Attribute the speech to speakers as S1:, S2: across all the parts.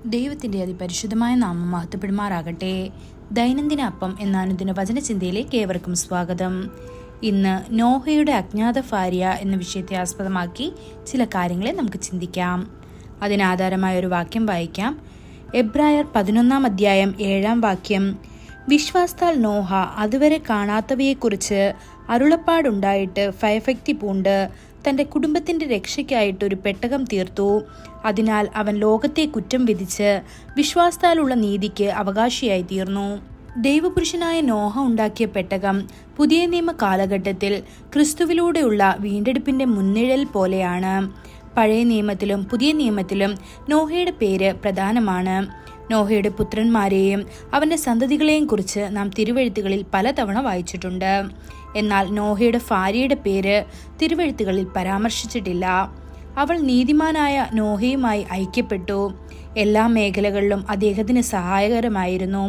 S1: ദൈവത്തിൻ്റെ അതിപരിശുദ്ധമായ നാമം മഹത്വപ്പെടുമാറാകട്ടെ. ദൈനംദിന അപ്പം എന്ന അനുദിന വചനചിന്തയിലേക്ക് ഏവർക്കും സ്വാഗതം. ഇന്ന് നോഹയുടെ അജ്ഞാത ഭാര്യ എന്ന വിഷയത്തെ ആസ്പദമാക്കി ചില കാര്യങ്ങളെ നമുക്ക് ചിന്തിക്കാം. അതിനാധാരമായ ഒരു വാക്യം വായിക്കാം. എബ്രായർ 11 അധ്യായം 7 വാക്യം. വിശ്വാസത്താൽ നോഹ അതുവരെ കാണാത്തവയെക്കുറിച്ച് അരുളപ്പാടുണ്ടായിട്ട് ഭയഭക്തി പൂണ്ട് തൻ്റെ കുടുംബത്തിൻ്റെ രക്ഷയ്ക്കായിട്ട് ഒരു പെട്ടകം തീർത്തു. അതിനാൽ അവൻ ലോകത്തെ കുറ്റം വിധിച്ച് വിശ്വാസത്താലുള്ള നീതിക്ക് അവകാശിയായി തീർന്നു. ദൈവപുരുഷനായ നോഹ ഉണ്ടാക്കിയ പെട്ടകം പുതിയ നിയമ കാലഘട്ടത്തിൽ ക്രിസ്തുവിലൂടെയുള്ള വീണ്ടെടുപ്പിൻ്റെ മുൻനിഴൽ പോലെയാണ്. പഴയ നിയമത്തിലും പുതിയ നിയമത്തിലും നോഹയുടെ പേര് പ്രധാനമാണ്. നോഹയുടെ പുത്രന്മാരെയും അവൻ്റെ സന്തതികളെയും കുറിച്ച് നാം തിരുവെഴുത്തുകളിൽ പലതവണ വായിച്ചിട്ടുണ്ട്. എന്നാൽ നോഹയുടെ ഭാര്യയുടെ പേര് തിരുവെഴുത്തുകളിൽ പരാമർശിച്ചിട്ടില്ല. അവൾ നീതിമാനായ നോഹയുമായി ഐക്യപ്പെട്ടു. എല്ലാ മേഖലകളിലും അദ്ദേഹത്തിന് സഹായകരമായിരുന്നു.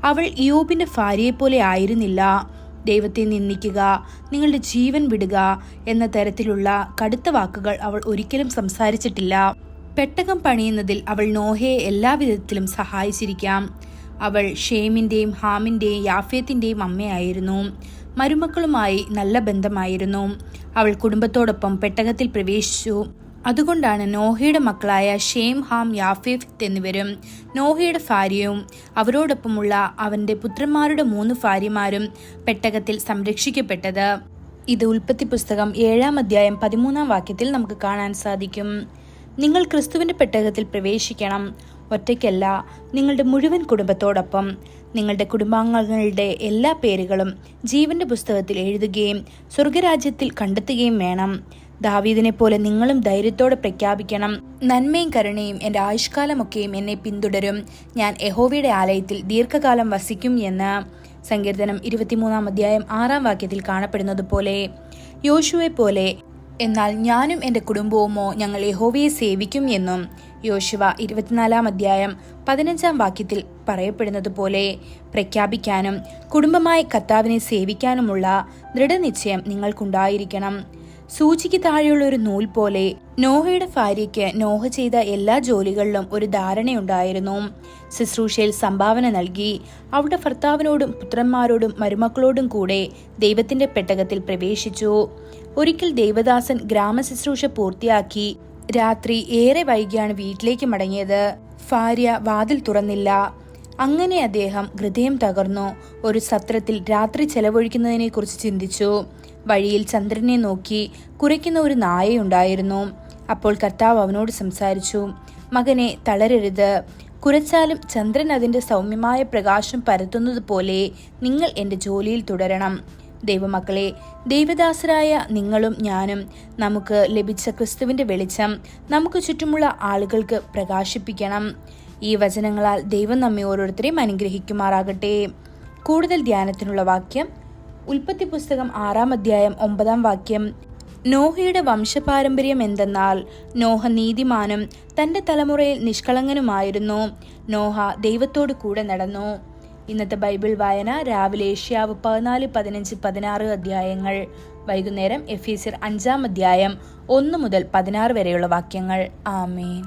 S1: അവൾ ഇയ്യോബിൻ്റെ ഭാര്യയെപ്പോലെ ആയിരുന്നില്ല. ദൈവത്തെ നിന്ദിക്കുക, നിങ്ങളുടെ ജീവൻ വിടുക എന്ന തരത്തിലുള്ള കടുത്ത വാക്കുകൾ അവൾ ഒരിക്കലും സംസാരിച്ചിട്ടില്ല. പെട്ടകം പണിയുന്നതിൽ അവൾ നോഹയെ എല്ലാവിധത്തിലും സഹായിച്ചിരിക്കാം. അവൾ ഷേമിൻ്റെയും ഹാമിൻ്റെയും യാഫേത്തിൻ്റെയും അമ്മയായിരുന്നു. മരുമക്കളുമായി നല്ല ബന്ധമായിരുന്നു. അവൾ കുടുംബത്തോടൊപ്പം പെട്ടകത്തിൽ പ്രവേശിച്ചു. അതുകൊണ്ടാണ് നോഹയുടെ മക്കളായ ഷേം, ഹാം, യാഫേത്ത് എന്നിവരും നോഹയുടെ ഭാര്യയും അവരോടൊപ്പമുള്ള അവൻ്റെ പുത്രന്മാരുടെ 3 ഭാര്യമാരും പെട്ടകത്തിൽ സംരക്ഷിക്കപ്പെട്ടത്. ഇത് ഉൽപ്പത്തി പുസ്തകം 7 അധ്യായം 13 വാക്യത്തിൽ നമുക്ക് കാണാൻ സാധിക്കും. നിങ്ങൾ ക്രിസ്തുവിൻ്റെ പെട്ടകത്തിൽ പ്രവേശിക്കണം. ഒറ്റയ്ക്കല്ല, നിങ്ങളുടെ മുഴുവൻ കുടുംബത്തോടൊപ്പം. നിങ്ങളുടെ കുടുംബാംഗങ്ങളുടെ എല്ലാ പേരുകളും ജീവന്റെ പുസ്തകത്തിൽ എഴുതുകയും സ്വർഗരാജ്യത്തിൽ കണ്ടെത്തുകയും വേണം. ദാവീദിനെ പോലെ നിങ്ങളും ധൈര്യത്തോടെ പ്രഖ്യാപിക്കണം. നന്മയും കരുണയും എൻ്റെ ആയുഷ്കാലമൊക്കെയും എന്നെ പിന്തുടരും. ഞാൻ യഹോവയുടെ ആലയത്തിൽ ദീർഘകാലം വസിക്കും എന്ന് സങ്കീർത്തനം 23 അധ്യായം 6 വാക്യത്തിൽ കാണപ്പെടുന്നത് പോലെ. യോശുവെ പോലെ എന്നാൽ ഞാനും എൻ്റെ കുടുംബവുമോ ഞങ്ങൾ യഹോവയെ സേവിക്കും എന്നും യോശുവ 24 അധ്യായം 15 വാക്യത്തിൽ പറയപ്പെടുന്നത് പോലെ പ്രഖ്യാപിക്കാനും കുടുംബമായി കർത്താവിനെ സേവിക്കാനുമുള്ള ദൃഢനിശ്ചയം നിങ്ങൾക്കുണ്ടായിരിക്കണം. സൂചിക്ക് താഴെയുള്ള ഒരു നൂൽ പോലെ നോഹയുടെ ഭാര്യയ്ക്ക് നോഹ ചെയ്ത എല്ലാ ജോലികളിലും ഒരു ധാരണയുണ്ടായിരുന്നു. ശുശ്രൂഷയിൽ സംഭാവന നൽകി അവളുടെ ഭർത്താവിനോടും പുത്രന്മാരോടും മരുമക്കളോടും കൂടെ ദൈവത്തിന്റെ പെട്ടകത്തിൽ പ്രവേശിച്ചു. ഒരിക്കൽ ദേവദാസൻ ഗ്രാമശുശ്രൂഷ പൂർത്തിയാക്കി രാത്രി ഏറെ വൈകിയാണ് വീട്ടിലേക്ക് മടങ്ങിയത്. ഭാര്യ വാതിൽ തുറന്നില്ല. അങ്ങനെ അദ്ദേഹം ഹൃദയം തകർന്നു. ഒരു സത്രത്തിൽ രാത്രി ചെലവഴിക്കുന്നതിനെ കുറിച്ച് ചിന്തിച്ചു. വഴിയിൽ ചന്ദ്രനെ നോക്കി കുരയ്ക്കുന്ന ഒരു നായയുണ്ടായിരുന്നു. അപ്പോൾ കർത്താവ് അവനോട് സംസാരിച്ചു. മകനെ, തളരരുത്. കുരച്ചാലും ചന്ദ്രൻ അതിൻ്റെ സൗമ്യമായ പ്രകാശം പരത്തുന്നത് പോലെ നിങ്ങൾ എൻ്റെ ജോലിയിൽ തുടരണം. ദൈവമക്കളെ, ദൈവദാസരായ നിങ്ങളും ഞാനും നമുക്ക് ലഭിച്ച ക്രിസ്തുവിൻ്റെ വെളിച്ചം നമുക്ക് ചുറ്റുമുള്ള ആളുകൾക്ക് പ്രകാശിപ്പിക്കണം. ഈ വചനങ്ങളാൽ ദൈവം നമ്മെ ഓരോരുത്തരെയും അനുഗ്രഹിക്കുമാറാകട്ടെ. കൂടുതൽ ധ്യാനത്തിനുള്ള വാക്യം ഉൽപ്പത്തി പുസ്തകം 6 അധ്യായം 9 വാക്യം. നോഹയുടെ വംശപാരമ്പര്യം എന്തെന്നാൽ നോഹ നീതിമാനും തൻ്റെ തലമുറയിൽ നിഷ്കളങ്കനുമായിരുന്നു. നോഹ ദൈവത്തോട് കൂടെ നടന്നു. ഇന്നത്തെ ബൈബിൾ വായന രാവിലെ ഏഷ്യാവ് 14, 15, 16 അധ്യായങ്ങൾ. വൈകുന്നേരം എഫീസ്യർ 5 അധ്യായം 1 മുതൽ 16 വരെയുള്ള വാക്യങ്ങൾ. ആമേൻ.